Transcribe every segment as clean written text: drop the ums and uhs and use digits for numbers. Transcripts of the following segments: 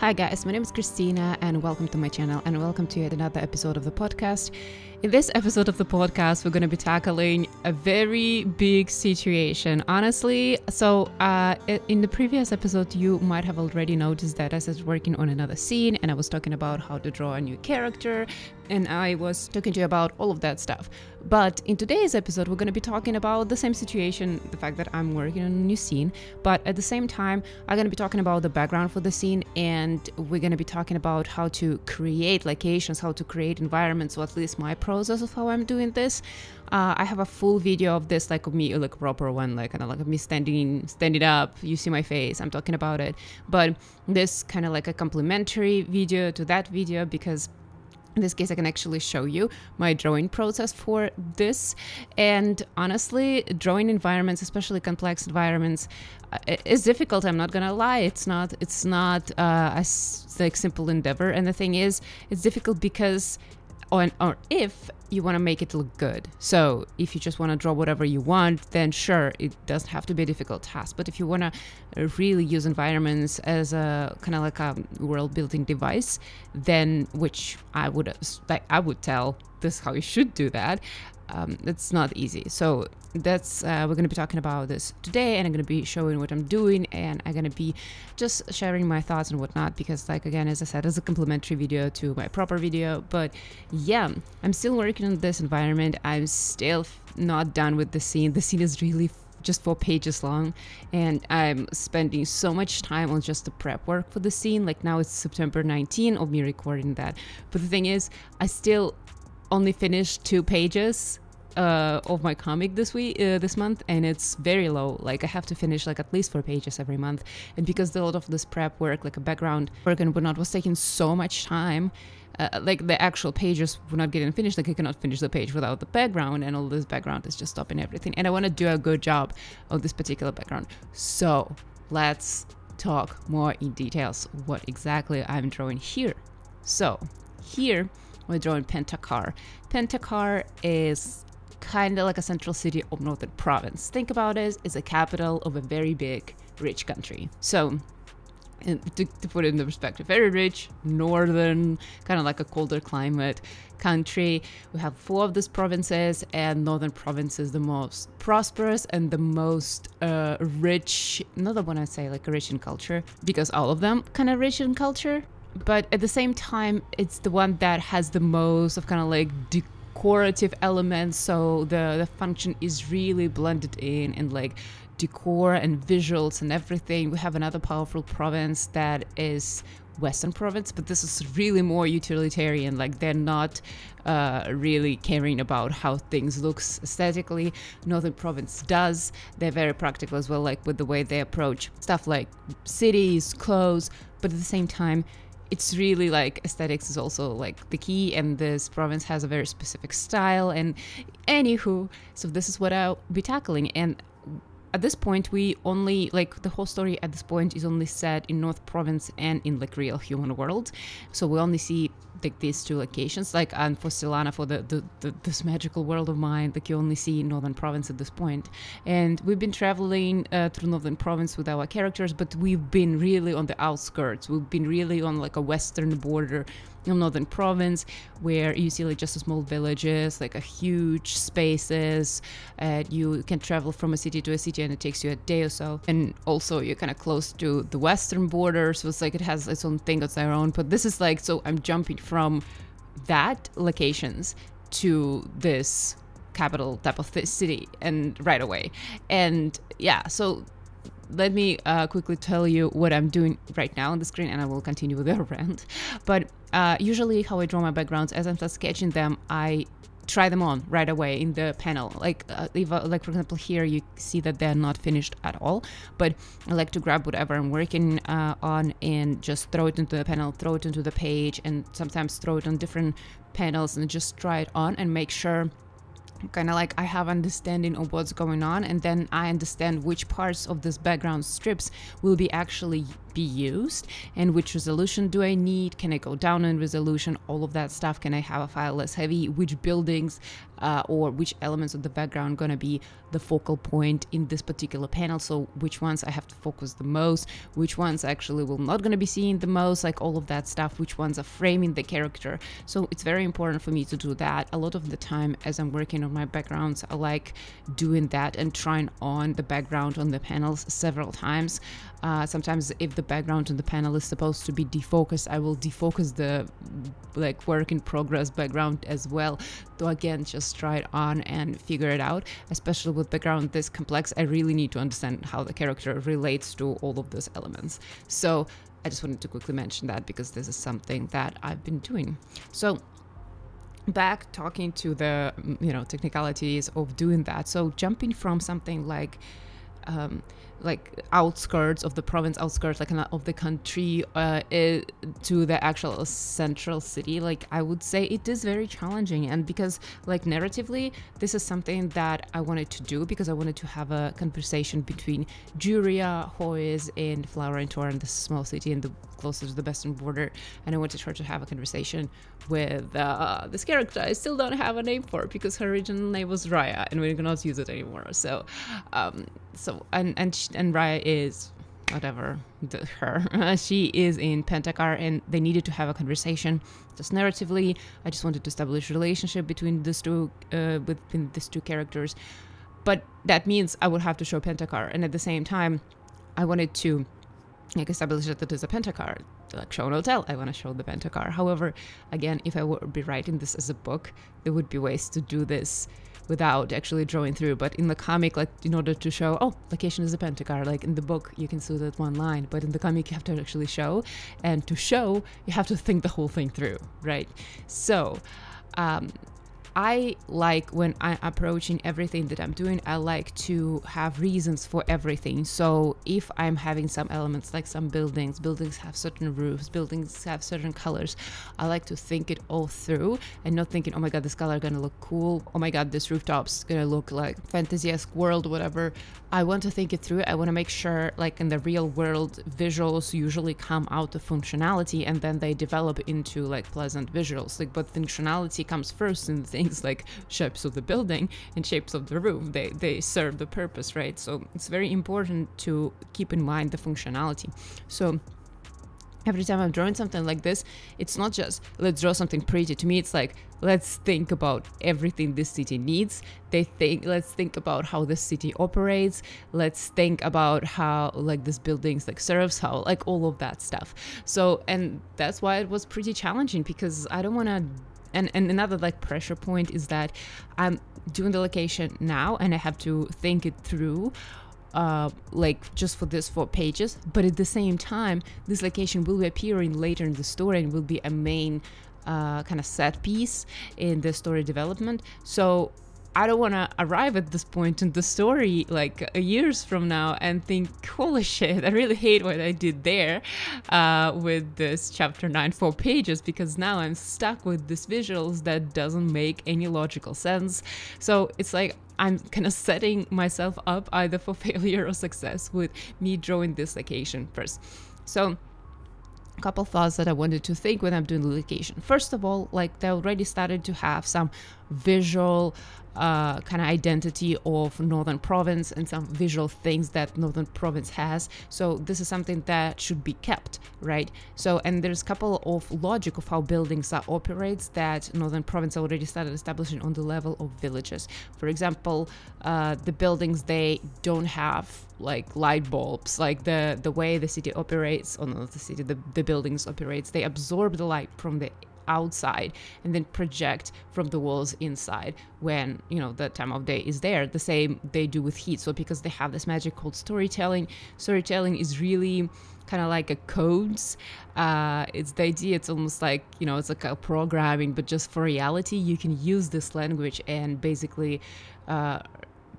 Hi guys, my name is Christina and welcome to my channel and welcome to yet another episode of the podcast. In this episode of the podcast, we're going to be tackling a very big situation, honestly. So in the previous episode, you might have already noticed that I was working on another scene and I was talking about how to draw a new character and I was talking to you about all of that stuff. But in today's episode, we're going to be talking about the same situation, the fact that I'm working on a new scene, but at the same time, I'm going to be talking about the background for the scene and we're going to be talking about how to create locations, how to create environments, or at least my process of how I'm doing this. I have a full video of this, like of me, like a proper one, like kind of like of me standing up. You see my face, I'm talking about it. But this kind of like a complementary video to that video because in this case, I can actually show you my drawing process for this. And honestly, drawing environments, especially complex environments, is difficult. I'm not gonna lie. It's not a like simple endeavor. And the thing is, it's difficult because or if you want to make it look good. So if you just want to draw whatever you want, then sure, it doesn't have to be a difficult task. But if you want to really use environments as a kind of like a world building device, then which I would tell this is how you should do that. It's not easy. So that's we're going to be talking about this today, and I'm going to be showing what I'm doing, and I'm going to be just sharing my thoughts and whatnot because, like, again, as I said, it's a complimentary video to my proper video. But yeah, I'm still working on this environment. I'm still not done with the scene. The scene is really just 4 pages long, and I'm spending so much time on just the prep work for the scene. Like now it's September 19 of me recording that, but the thing is, I still only finished 2 pages of my comic this month, and it's very low. Like I have to finish like at least 4 pages every month, and because a lot of this prep work, like a background work and whatnot, was taking so much time, like the actual pages were not getting finished. Like I cannot finish the page without the background, and all this background is just stopping everything, and I want to do a good job of this particular background. So let's talk more in details what exactly I'm drawing here. So here we're drawing Pentakar. Pentakar is kind of like a central city of northern province. Think about it as a capital of a very big, rich country. So to put it into perspective, very rich, northern, kind of like a colder climate country. We have 4 of these provinces, and northern province is the most prosperous and the most rich, not the one I say like rich in culture, because all of them kind of rich in culture. But at the same time, it's the one that has the most of kind of like decorative elements. So the function is really blended in and like decor and visuals and everything. We have another powerful province that is Western province, but this is really more utilitarian. Like they're not really caring about how things looks aesthetically. Northern province does. They're very practical as well, like with the way they approach stuff like cities, clothes, but at the same time, it's really like aesthetics is also like the key, and this province has a very specific style. And anywho, so this is what I'll be tackling. And at this point, we only like the whole story at this point is only set in North Province and in like real human world. So we only see like these 2 locations. Like and for Silana, for this magical world of mine, like you only see Northern Province at this point. And we've been traveling through Northern Province with our characters, but we've been really on the outskirts. We've been really on like a western border of Northern Province, where you see like just small villages, like a huge spaces. You can travel from a city to a city and it takes you a day or so. And also you're kind of close to the western border, so it's like it has its own thing, it's their own. But this is like, so I'm jumping from that locations to this capital type of city and right away. And yeah, so let me quickly tell you what I'm doing right now on the screen, and I will continue with the rant. But usually how I draw my backgrounds, as I'm sketching them, I try them on right away in the panel. Like like for example here you see that they're not finished at all, but I like to grab whatever I'm working on and just throw it into the panel, throw it into the page, and sometimes throw it on different panels and just try it on and make sure kind of like I have understanding of what's going on, and then I understand which parts of this background strips will be actually be used, and which resolution do I need? Can I go down in resolution? All of that stuff. Can I have a file less heavy? Which buildings or which elements of the background gonna be the focal point in this particular panel? So which ones I have to focus the most, which ones actually will not gonna be seen the most, like all of that stuff, which ones are framing the character. So it's very important for me to do that. A lot of the time as I'm working on my backgrounds, I like doing that and trying on the background on the panels several times. Sometimes if the background on the panel is supposed to be defocused, I will defocus the like work in progress background as well, to again just try it on and figure it out. Especially with background this complex, I really need to understand how the character relates to all of those elements. So I just wanted to quickly mention that because this is something that I've been doing. So back talking to the technicalities of doing that. So jumping from something like outskirts of the province, outskirts like of the country to the actual central city, like I would say it is very challenging. And because like narratively this is something that I wanted to do, because I wanted to have a conversation between Juria, Hoys, and Flower and Torrent, this small city in the closer to the western border, and I wanted her to have a conversation with this character I still don't have a name for, because her original name was Raya and we cannot use it anymore. So and Raya is whatever her she is in Pentacar, and they needed to have a conversation just narratively. I just wanted to establish a relationship between these two characters, but that means I would have to show Pentacar, and at the same time I wanted to establish that it is a Pentacar. Like show and tell, I want to show the Pentacar. However, again, if I would be writing this as a book, there would be ways to do this without actually drawing through. But in the comic, like in order to show, oh, location is a Pentacar, like in the book you can see that one line, but in the comic you have to actually show, and to show you have to think the whole thing through, right? So I like, when I'm approaching everything that I'm doing, I like to have reasons for everything. So if I'm having some elements, like some buildings have certain roofs, buildings have certain colors, I like to think it all through and not thinking, oh my god, this color gonna look cool, oh my god, this rooftop's gonna look like fantasy-esque world, whatever. I want to think it through. I want to make sure, like in the real world, visuals usually come out of functionality and then they develop into like pleasant visuals. Like, but functionality comes first in things like shapes of the building and shapes of the roof. They serve the purpose, right? So it's very important to keep in mind the functionality. So every time I'm drawing something like this, it's not just let's draw something pretty. To me, it's like, let's think about everything this city needs. Let's think about how this city operates. Let's think about how like this buildings like serves, how like all of that stuff. So, and that's why it was pretty challenging, because I don't want to. And another like pressure point is that I'm doing the location now and I have to think it through like just for this 4 pages, but at the same time this location will be appearing later in the story and will be a main kind of set piece in the story development. So I don't want to arrive at this point in the story like years from now and think, holy shit, I really hate what I did there with this chapter 9 4 pages, because now I'm stuck with these visuals that doesn't make any logical sense. So it's like I'm kind of setting myself up either for failure or success with me drawing this location first. So a couple thoughts that I wanted to think when I'm doing the location. First of all, like they already started to have some visual kind of identity of Northern Province and some visual things that Northern Province has. So this is something that should be kept, right? So, and there's a couple of logic of how buildings are operates that Northern Province already started establishing on the level of villages. For example, the buildings, they don't have like light bulbs, like the way the city operates, or not the city, the buildings operates, they absorb the light from the outside and then project from the walls inside when, you know, the time of day is there. The same they do with heat. So because they have this magic called storytelling is really kind of like a codes. It's the idea, it's almost like, you know, it's like a programming, but just for reality. You can use this language and basically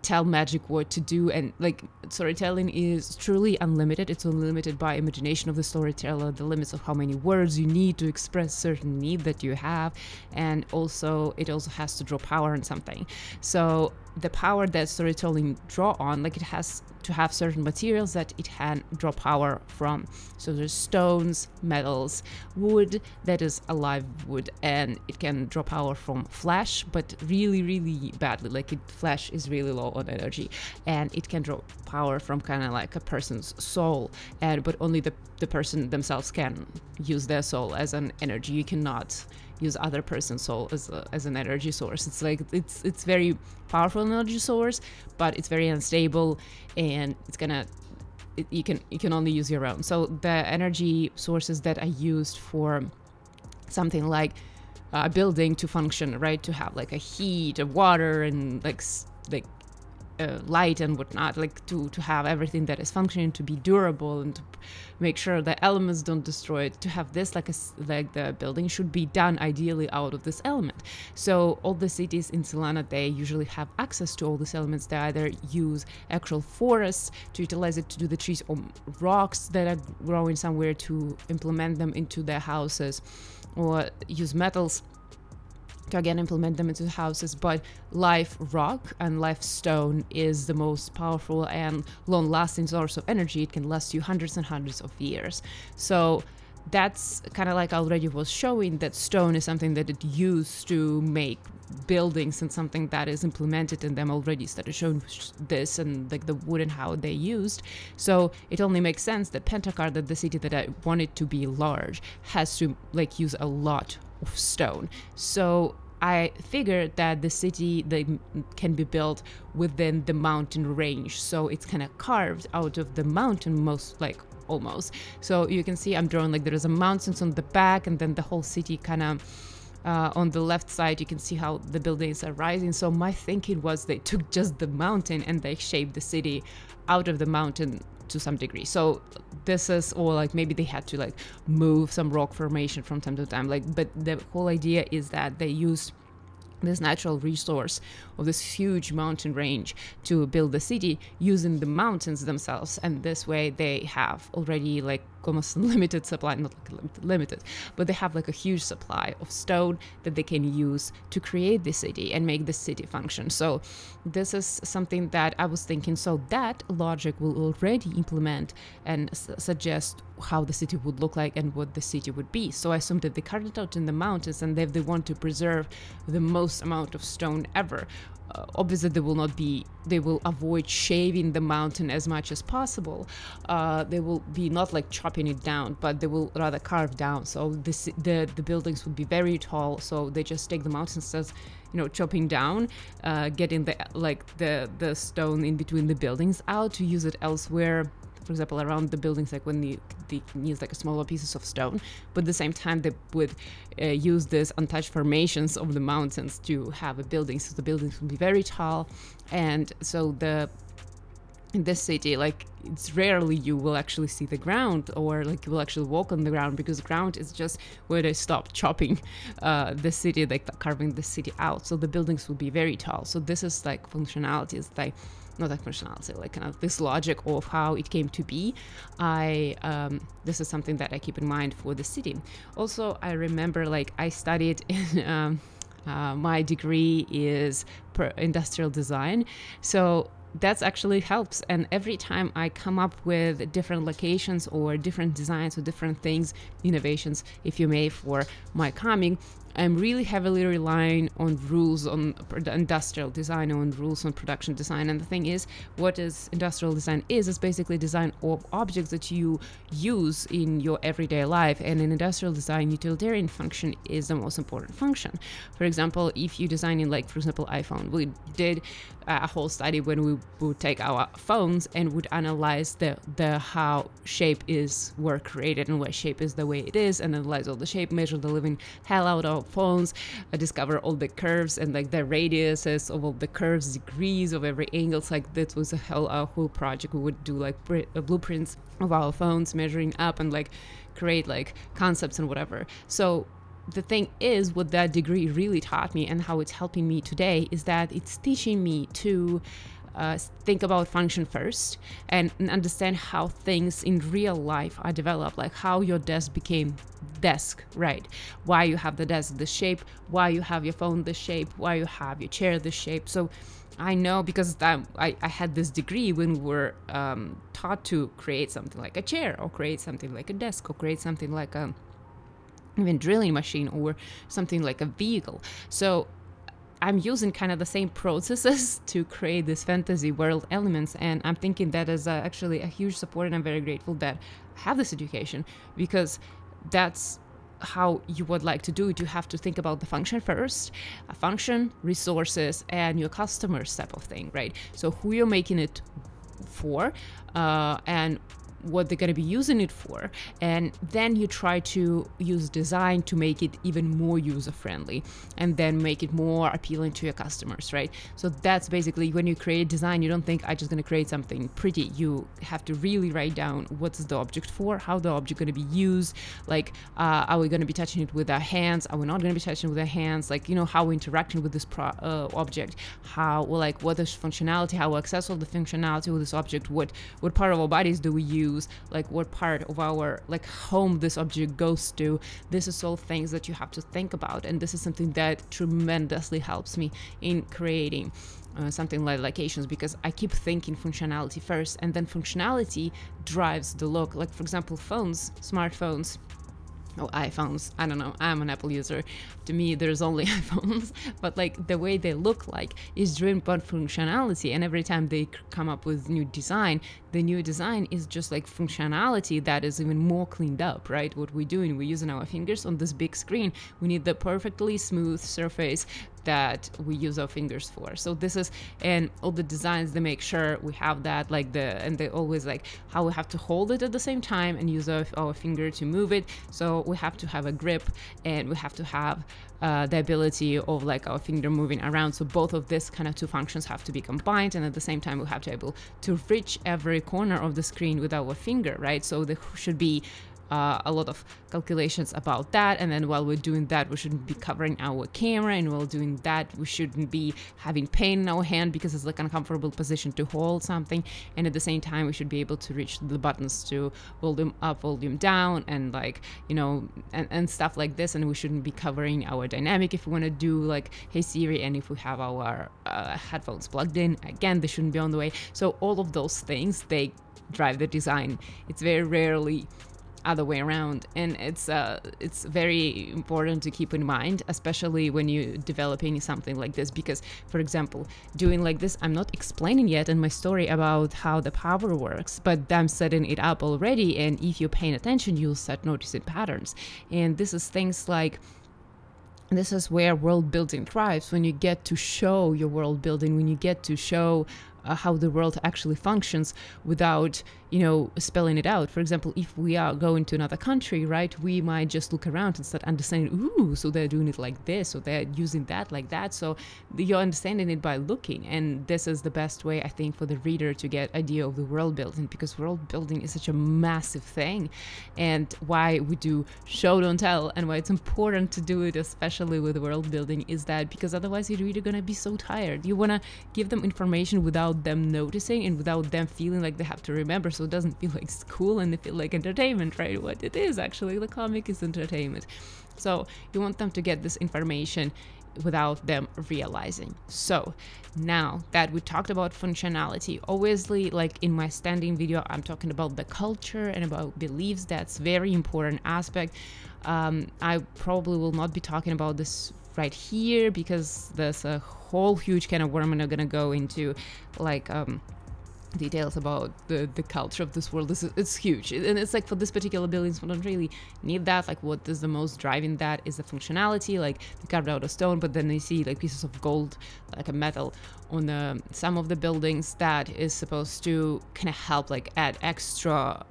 tell magic what to do. And like storytelling is truly unlimited. It's unlimited by imagination of the storyteller, the limits of how many words you need to express certain need that you have, and also it also has to draw power on something. So the power that storytelling draw on, like it has to have certain materials that it can draw power from. So there's stones, metals, wood, that is alive wood, and it can draw power from flesh, but really, really badly. Like flesh is really low on energy, and it can draw power from kind of like a person's soul, and but only the person themselves can use their soul as an energy. You cannot use other person's soul as an energy source. It's like it's very powerful energy source, but it's very unstable, and you can only use your own. So the energy sources that I used for something like a building to function, right, to have like a heat, a water, and like light and whatnot, like to have everything that is functioning, to be durable, and to make sure the elements don't destroy it, to have this like the building should be done ideally out of this element. So all the cities in Solana, they usually have access to all these elements. They either use actual forests to utilize it to do the trees, or rocks that are growing somewhere to implement them into their houses, or use metals to again implement them into houses. But live rock and live stone is the most powerful and long-lasting source of energy. It can last you hundreds and hundreds of years. So that's kind of like I already was showing, that stone is something that it used to make buildings, and something that is implemented in them. Already started showing this, and like the wood and how they used. So it only makes sense that Pentacar, that the city that I wanted to be large, has to like use a lot of stone. So I figured that the city can be built within the mountain range, so it's kind of carved out of the mountain, almost. So you can see I'm drawing like there is a mountains on the back, and then the whole city kind of on the left side. You can see how the buildings are rising. So my thinking was they took just the mountain and they shaped the city out of the mountain to some degree. So this is, or like maybe they had to like move some rock formation from time to time, but the whole idea is that they used this natural resource of this huge mountain range to build the city using the mountains themselves. And this way they have already like almost unlimited supply, not like limited, but they have like a huge supply of stone that they can use to create the city and make the city function. So this is something that I was thinking, so that logic will already implement and suggest how the city would look like and what the city would be. So I assumed that they carved it out in the mountains, and if they want to preserve the most amount of stone ever, obviously they will avoid shaving the mountain as much as possible. They will be not like chopping it down, but they will rather carve down. So the buildings would be very tall. So they just take the mountains as, chopping down, getting the stone in between the buildings out to use it elsewhere. For example, around the buildings, like when they use like smaller pieces of stone, but at the same time they would use these untouched formations of the mountains to have a building. So the buildings will be very tall, and so in this city, like it's rarely you will actually see the ground, or like you will actually walk on the ground, because the ground is just where they stop chopping the city, like carving the city out. So the buildings will be very tall. So this is like functionalities, like not like functionality, like kind of this logic of how it came to be. This is something that I keep in mind for the city. Also, I remember like I studied in my degree is industrial design, so that's actually helps. And every time I come up with different locations or different designs or different things, innovations, if you may, for my comic, I'm really heavily relying on rules on industrial design, on rules on production design. And the thing is, what is industrial design is basically design of objects that you use in your everyday life. And in industrial design, utilitarian function is the most important function. For example, if you design in, like, for example, iPhone, we did a whole study when we would take our phones and would analyze the how shape were created and why shape is the way it is, and analyze all the shape, measure the living hell out of phones, discover all the curves and like the radiuses of all the curves, degrees of every angle. It's like that was a whole project. We would do like blueprints of our phones, measuring up and like create like concepts and whatever. So the thing is, what that degree really taught me and how it's helping me today is that it's teaching me to think about function first and understand how things in real life are developed, like how your desk became desk, right? Why you have the desk this shape, why you have your phone this shape, why you have your chair this shape. So I know because I had this degree when we were taught to create something like a chair, or create something like a desk, or create something like a even drilling machine, or something like a vehicle. So I'm using kind of the same processes to create this fantasy world elements, and I'm thinking that is actually a huge support, and I'm very grateful that I have this education, because that's how you would like to do it. You have to think about the function first, a function, resources, and your customers type of thing, right? So who you're making it for, and what they're going to be using it for, and then you try to use design to make it even more user-friendly, and then make it more appealing to your customers, right? So that's basically when you create design, you don't think I'm just going to create something pretty. You have to really write down what's the object for, how the object going to be used, like are we going to be touching it with our hands, are we not going to be touching it with our hands, like, you know, how we're interacting with this object, how, well, like, what is functionality, how accessible the functionality with this object, what part of our bodies do we use, like what part of our like home this object goes to. This is all things that you have to think about, and this is something that tremendously helps me in creating something like locations, because I keep thinking functionality first, and then functionality drives the look. Like, for example, phones, smartphones, or iPhones, I don't know, I'm an Apple user, to me there's only iPhones, but like the way they look like is driven by functionality, and every time they come up with new design, the new design is just like functionality that is even more cleaned up, right? What we're doing, we're using our fingers on this big screen, we need the perfectly smooth surface that we use our fingers for. So this is, and all the designs, they make sure we have that, like and they always like how we have to hold it at the same time and use our finger to move it. So we have to have a grip, and we have to have the ability of like our finger moving around. So both of this kind of two functions have to be combined, and at the same time we have to be able to reach every corner of the screen with our finger, right? So there should be a lot of calculations about that, and then while we're doing that, we shouldn't be covering our camera, and while doing that, we shouldn't be having pain in our hand because it's like an uncomfortable position to hold something, and at the same time we should be able to reach the buttons to volume up, volume down, and like, you know, and stuff like this, and we shouldn't be covering our dynamic if we want to do like Hey Siri, and if we have our headphones plugged in, again, they shouldn't be on the way. So all of those things, they drive the design. It's very rarely other way around, and it's very important to keep in mind, especially when you're developing something like this, because, for example, doing like this, I'm not explaining yet in my story about how the power works, but I'm setting it up already, and if you're paying attention, you'll start noticing patterns. And this is things like, this is where world building thrives, when you get to show your world building, when you get to show how the world actually functions without, you know, spelling it out. For example, if we are going to another country, right, we might just look around and start understanding, ooh, so they're doing it like this, so they're using that like that. So you're understanding it by looking, and this is the best way, I think, for the reader to get idea of the world building, because world building is such a massive thing, and why we do show don't tell, and why it's important to do it, especially with world building, is that because otherwise you're really gonna be so tired. You want to give them information without them noticing and without them feeling like they have to remember, so it doesn't feel like school and they feel like entertainment, right? What it is actually, the comic is entertainment. So you want them to get this information without them realizing. So now that we talked about functionality, obviously, like in my standing video, I'm talking about the culture and about beliefs. That's very important aspect. I probably will not be talking about this right here because there's a whole huge can of worm, and I'm gonna go into like details about the culture of this world. It's huge, and it's like for this particular buildings we don't really need that. Like what is the most driving that is the functionality, like they carved out a stone, but then they see like pieces of gold, like a metal on some of the buildings that is supposed to kind of help like add extra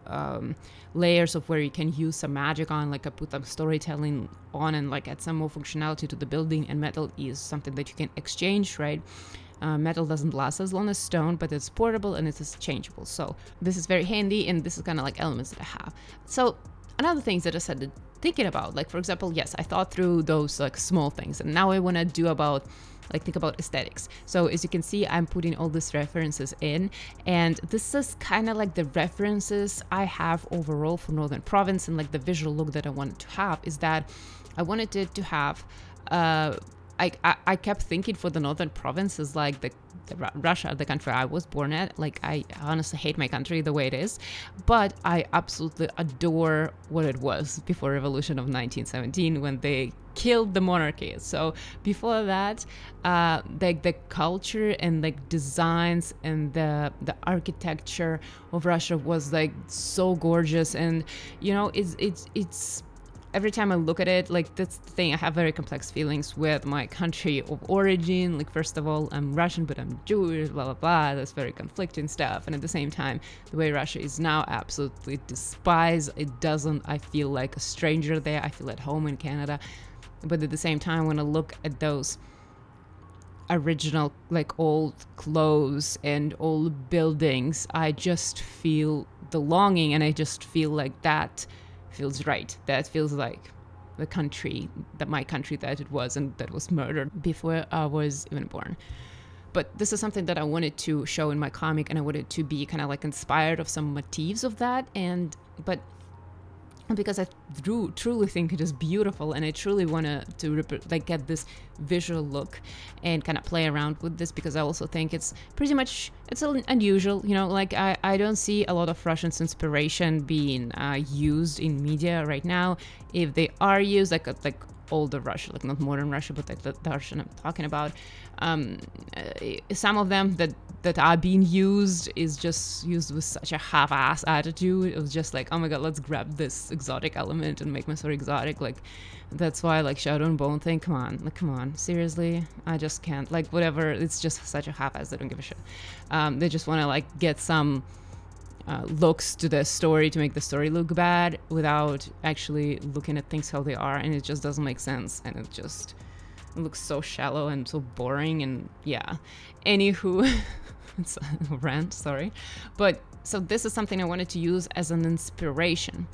layers of where you can use some magic on, like I put some storytelling on and like add some more functionality to the building. And metal is something that you can exchange, right? Metal doesn't last as long as stone, but it's portable and it's changeable. So this is very handy, and this is kind of like elements that I have. So another thing that I said, that thinking about. Like, for example, yes, I thought through those like small things, and now I want to do about like think about aesthetics. So as you can see, I'm putting all these references in, and this is kind of like the references I have overall for Northern Province, and like the visual look that I wanted to have is that I wanted it to have I kept thinking for the Northern Province like the Russia, the country I was born at. Like, I honestly hate my country the way it is, but I absolutely adore what it was before Revolution of 1917 when they killed the monarchy. So before that, like the culture and like designs and the architecture of Russia was like so gorgeous, and you know, it's every time I look at it, like that's the thing, I have very complex feelings with my country of origin. Like, first of all, I'm Russian, but I'm Jewish, blah, blah, blah. That's very conflicting stuff. And at the same time, the way Russia is now, absolutely despise. It doesn't, I feel like a stranger there. I feel at home in Canada. But at the same time, when I look at those original, like old clothes and old buildings, I just feel the longing, and I just feel like that feels right. That feels like the country, that my country that it was, and that was murdered before I was even born. But this is something that I wanted to show in my comic, and I wanted to be kind of like inspired of some motifs of that, and but because I truly think it is beautiful, and I truly want to like get this visual look and kind of play around with this, because I also think it's pretty much, it's unusual, you know, like I don't see a lot of Russians inspiration being used in media right now. If they are used, like older Russia, like not modern Russia, but like the Russian I'm talking about, some of them that are being used is just used with such a half-ass attitude. It was just like, oh my god, let's grab this exotic element and make my story exotic. Like, that's why, like, Shadow and Bone thing, come on, seriously, I just can't, like, whatever, it's just such a half-ass. They don't give a shit. They just want to like get some looks to the story to make the story look bad without actually looking at things how they are, and it just doesn't make sense, and it looks so shallow and so boring. And yeah, anywho, it's a rant, sorry. But so this is something I wanted to use as an inspiration,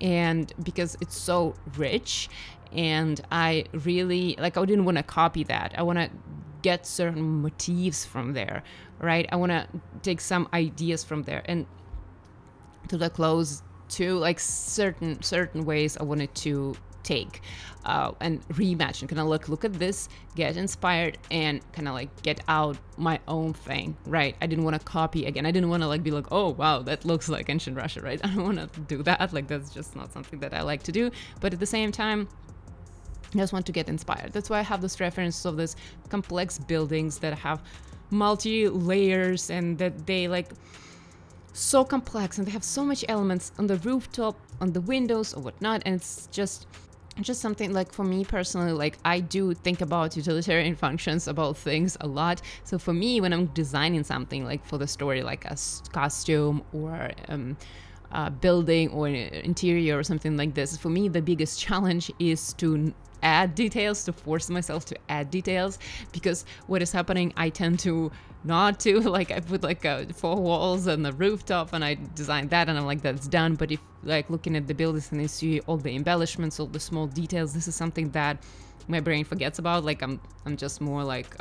and because it's so rich, and I really like, I didn't want to copy that. I want to get certain motifs from there, right? I want to take some ideas from there and to the clothes too, like certain ways I wanted to take and rematch and kind of look at this, get inspired, and kind of like get out my own thing, right? I didn't want to copy again. I didn't want to like be like, oh wow, that looks like ancient Russia, right? I don't want to do that. Like, that's just not something that I like to do. But at the same time, I just want to get inspired. That's why I have this reference of this complex buildings that have multi-layers, and that they like so complex, and they have so much elements on the rooftop, on the windows or whatnot. And it's just something, like, for me personally, like, I do think about utilitarian functions about things a lot. So for me, when I'm designing something like for the story, like a costume or building or interior or something like this, for me the biggest challenge is to add details, to force myself to add details, because what is happening, I tend to not to, like, I put like 4 walls on the rooftop and I designed that and I'm like, that's done. But if like looking at the buildings and I see all the embellishments, all the small details, this is something that my brain forgets about. Like, I'm just more like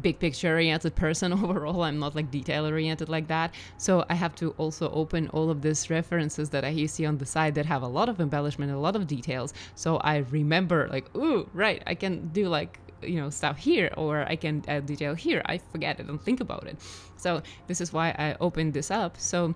big picture oriented person overall. I'm not like detail oriented like that. So I have to also open all of these references that I see on the side that have a lot of embellishment, a lot of details. So I remember like, ooh, right, I can do like, you know, stuff here, or I can add detail here. I forget it and think about it. So this is why I opened this up. So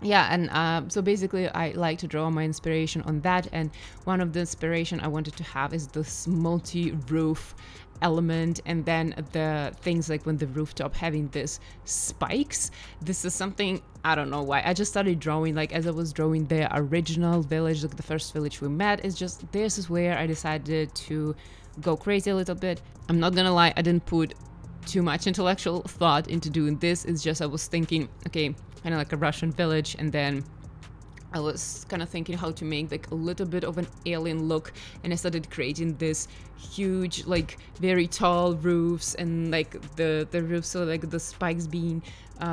yeah, and so basically I like to draw my inspiration on that, and one of the inspiration I wanted to have is this multi-roof element, and then the things like when the rooftop having this spikes. This is something, I don't know why, I just started drawing, like as I was drawing the original village, like the first village we met, is just, this is where I decided to go crazy a little bit. I'm not gonna lie, I didn't put too much intellectual thought into doing this. It's just I was thinking, okay, kind of like a Russian village, and then I was kind of thinking how to make like a little bit of an alien look, and I started creating this huge, like very tall roofs, and like the roofs, so like the spikes being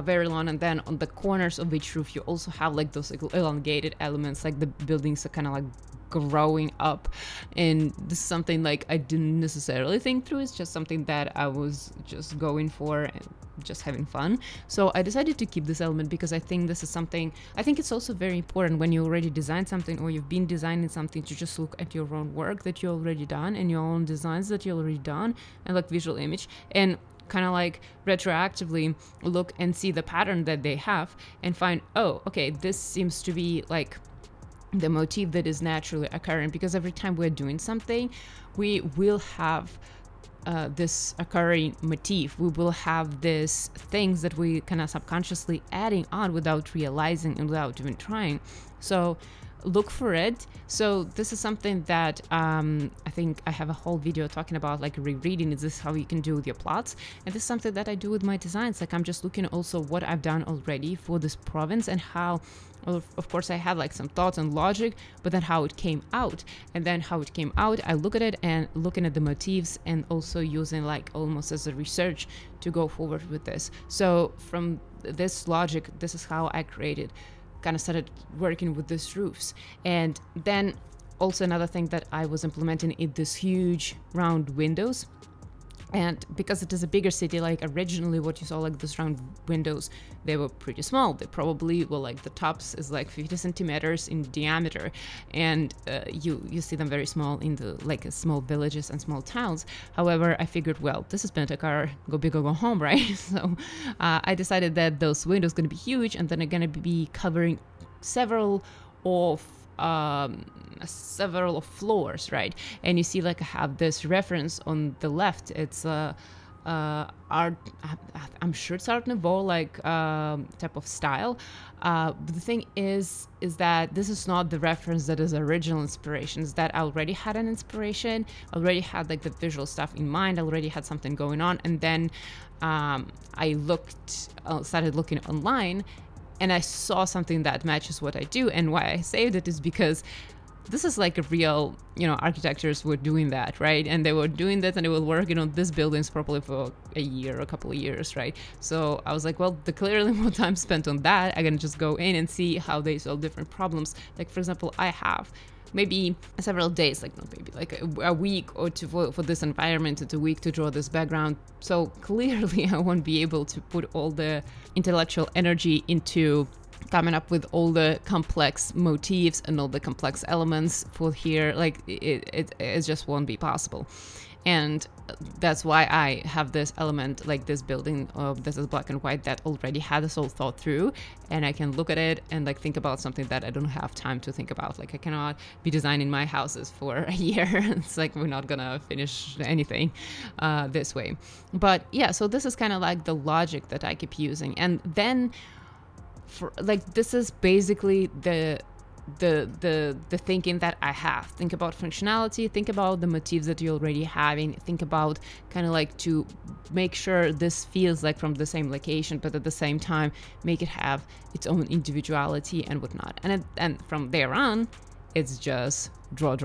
very long, and then on the corners of each roof you also have like those like elongated elements, like the buildings are kind of like growing up. And this is something like I didn't necessarily think through. It's just something that I was just going for and just having fun. So I decided to keep this element because I think this is something, I think it's also very important when you already design something or you've been designing something to just look at your own work that you already done and your own designs that you already done and like visual image, and kind of like retroactively look and see the pattern that they have and find, oh, okay, this seems to be like the motif that is naturally occurring, because every time we're doing something, we will have this occurring motif. We will have these things that we kind of subconsciously adding on without realizing and without even trying. So look for it. So this is something that I think I have a whole video talking about, like rereading. Is this how you can do with your plots? And this is something that I do with my designs. Like I'm just looking also what I've done already for this province and how, well, of course I had like some thoughts and logic, but then how it came out. And then how it came out, I look at it and looking at the motifs and also using like almost as a research to go forward with this. So from this logic, this is how I created, kind of started working with these roofs. And then also another thing that I was implementing is this huge round windows. And because it is a bigger city, like originally what you saw, like these round windows, they were pretty small. They probably were like, the tops is like 50 centimeters in diameter. And you see them very small in the like small villages and small towns. However, I figured, well, this is Pentakar, go big or go home, right? So I decided that those windows going to be huge, and then they're going to be covering several of floors, right? And you see like I have this reference on the left. It's art, I'm sure it's Art Nouveau like type of style, but the thing is that this is not the reference that is original inspirations. That I already had an inspiration, already had like the visual stuff in mind, already had something going on, and then I started looking online, and I saw something that matches what I do. And why I saved it is because this is like a real, architects were doing that, right? And they were doing that and they were working on these buildings probably for a year, a couple of years, right? So I was like, well, the clearly more time spent on that, I'm gonna just go in and see how they solve different problems. Like, for example, I have maybe several days, like not maybe like a week or two for this environment, it's a week to draw this background. So clearly I won't be able to put all the intellectual energy into coming up with all the complex motifs and all the complex elements for here. Like it just won't be possible. And that's why I have this element, like this building of this is black and white, that already had this all thought through, and I can look at it and like think about something that I don't have time to think about. Like I cannot be designing my houses for a year. It's like we're not gonna finish anything this way. But yeah, so this is kind of like the logic that I keep using. And then for like, this is basically the thinking that I have. Think about functionality, think about the motifs that you're already having, think about kind of like to make sure this feels like from the same location, but at the same time make it have its own individuality and whatnot. And from there on, it's just draw.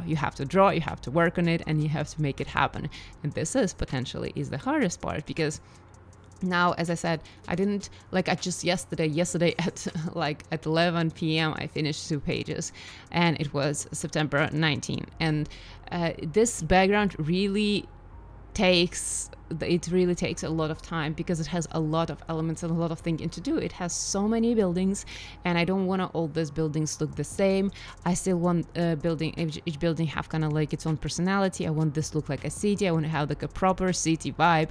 You have to draw, you have to work on it, and you have to make it happen. And this is potentially is the hardest part, because now, as I said, I just yesterday at 11 p.m. I finished 2 pages, and it was September 19. And this background really takes a lot of time, because it has a lot of elements and a lot of thinking to do. It has so many buildings, and I don't want all these buildings look the same. I still want each building have kind of like its own personality. I want this to look like a city. I want to have like a proper city vibe.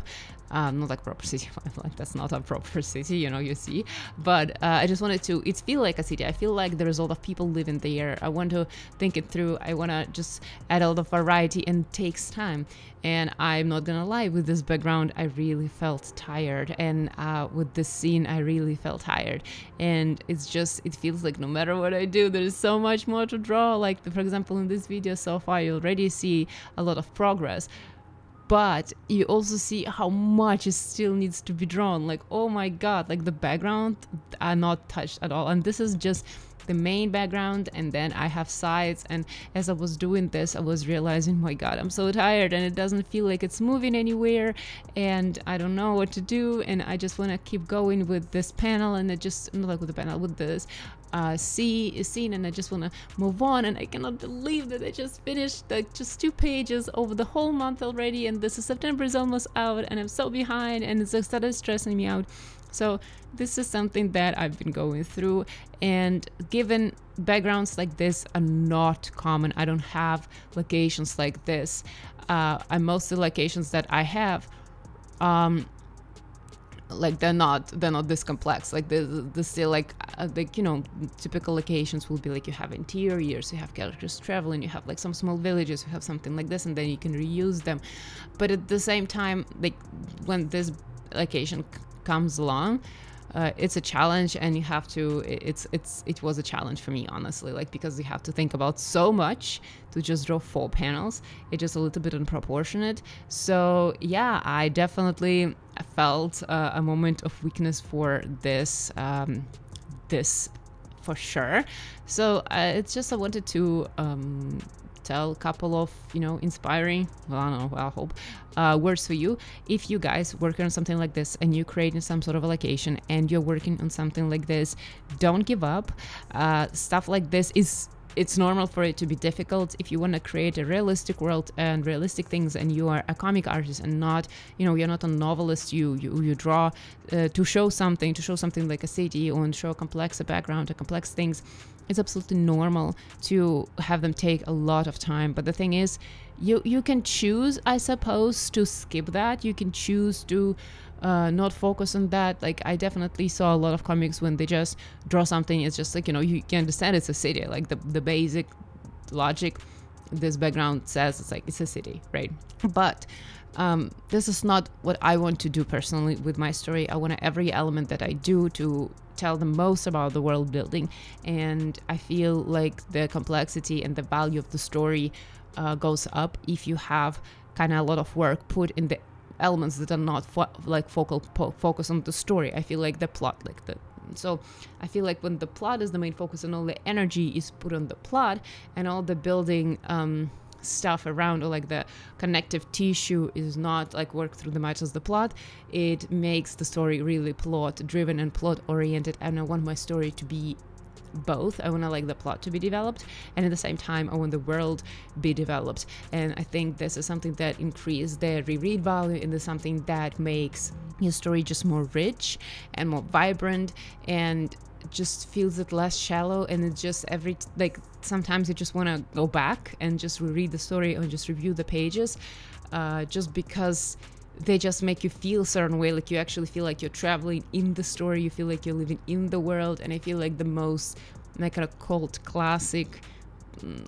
Not like proper city vibe, like that's not a proper city, you see. But I just wanted to, it feel like a city. I feel like there is a lot of people living there. I want to think it through. I want to just add a lot of variety, and it takes time. And I'm not gonna lie, with this background, I really felt tired. And with this scene, I really felt tired. And it feels like no matter what I do, there is so much more to draw. Like, for example, in this video so far, you already see a lot of progress. But you also see how much it still needs to be drawn. Like, oh my god, like the background are not touched at all. And this is just the main background, and then I have sides. And as I was doing this, I was realizing, my God, I'm so tired and it doesn't feel like it's moving anywhere, and I don't know what to do, and I just want to keep going with this panel, and it just, not like with the panel, with this scene, and I just want to move on. And I cannot believe that I just finished like just 2 pages over the whole month already, and this is September is almost out, and I'm so behind, and it's like started stressing me out. So this is something that I've been going through, and given backgrounds like this are not common, I don't have locations like this. And most of the locations that I have, like they're not this complex. Like the still like you know, typical locations will be like you have interiors, you have characters traveling, you have like some small villages, you have something like this, and then you can reuse them. But at the same time, like when this location comes along, it's a challenge, and you have to, it was a challenge for me, honestly, like, because you have to think about so much to just draw 4 panels. It's just a little bit unproportionate. So yeah, I definitely felt a moment of weakness for this this for sure. So it's just, I wanted to tell a couple of, you know, inspiring, well, I don't know, well, I hope, words for you. If you guys working on something like this and you're creating some sort of a location and you're working on something like this, don't give up. Stuff like this it's normal for it to be difficult. If you want to create a realistic world and realistic things, and you are a comic artist and not, you know, you're not a novelist, you draw to show something like a city, or show a complex background, or complex things, it's absolutely normal to have them take a lot of time. But the thing is, you can choose, I suppose, to skip that. You can choose to not focus on that. Like, I definitely saw a lot of comics when they just draw something, it's just like, you know, you can understand it's a city, like the basic logic this background says, it's like, it's a city, right? But this is not what I want to do personally with my story. I want every element that I do to tell the most about the world building, and I feel like the complexity and the value of the story goes up if you have kind of a lot of work put in the elements that are not focus on the story. I feel like the plot, so I feel like when the plot is the main focus and all the energy is put on the plot, and all the building stuff around, or like the connective tissue is not like worked through the much as the plot, it makes the story really plot driven and plot oriented. And I want my story to be both. I want to like the plot to be developed, and at the same time I want the world be developed. And I think this is something that increases the reread value, and is something that makes your story just more rich and more vibrant, and just feels it less shallow. And it's just sometimes you just want to go back and just reread the story, or just review the pages, just because they just make you feel a certain way. Like, you actually feel like you're traveling in the story, you feel like you're living in the world. And I feel like the most like kind of cult classic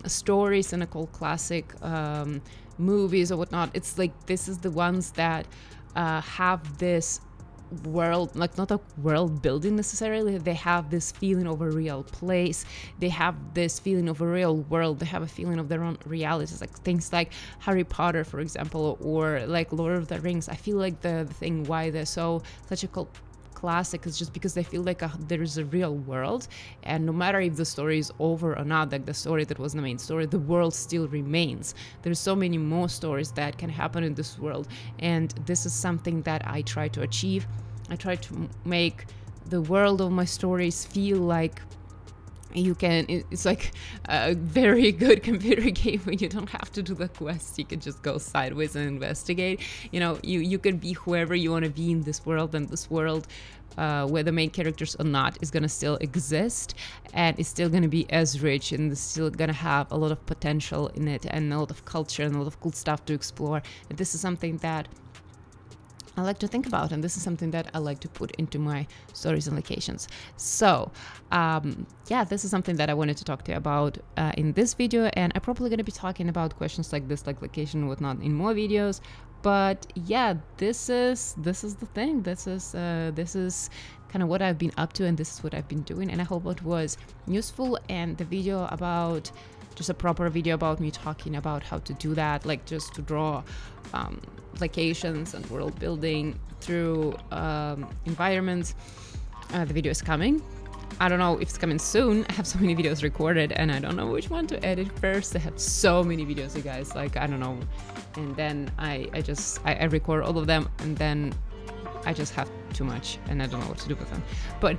stories and a cult classic movies or whatnot, it's like, this is the ones that have this world, like not a world building necessarily, they have this feeling of a real place, they have this feeling of a real world, they have a feeling of their own realities, like things like Harry Potter, for example, or like Lord of the Rings. I feel like the thing why they're such a cult classic is just because they feel like there is a real world, and no matter if the story is over or not, like the story that was the main story, the world still remains. There's so many more stories that can happen in this world, and this is something that I try to achieve. I try to make the world of my stories feel like it's like a very good computer game where you don't have to do the quest, you can just go sideways and investigate. You know, you can be whoever you want to be in this world, and this world where the main characters or not is gonna still exist, and it's still gonna be as rich, and it's still gonna have a lot of potential in it, and a lot of culture and a lot of cool stuff to explore. And this is something that I like to think about, and this is something that I like to put into my stories and locations. So yeah, this is something that I wanted to talk to you about in this video, and I'm probably going to be talking about questions like this, like location and whatnot, in more videos. But yeah, this is the thing. This is kind of what I've been up to, and this is what I've been doing, and I hope it was useful. And the video about, just a proper video about me talking about how to do that, like just to draw locations and world building through environments, the video is coming. I don't know if it's coming soon. I have so many videos recorded and I don't know which one to edit first. I have so many videos, you guys, like, I don't know. And then I record all of them, and then I just have too much and I don't know what to do with them. But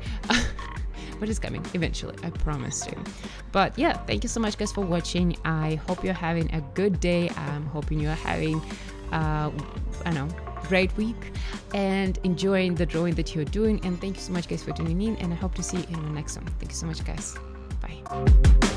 it's coming eventually, I promise you. But yeah, thank you so much, guys, for watching. I hope you're having a good day. I'm hoping you're having great week and enjoying the drawing that you're doing. And thank you so much, guys, for tuning in, and I hope to see you in the next one. Thank you so much, guys. Bye.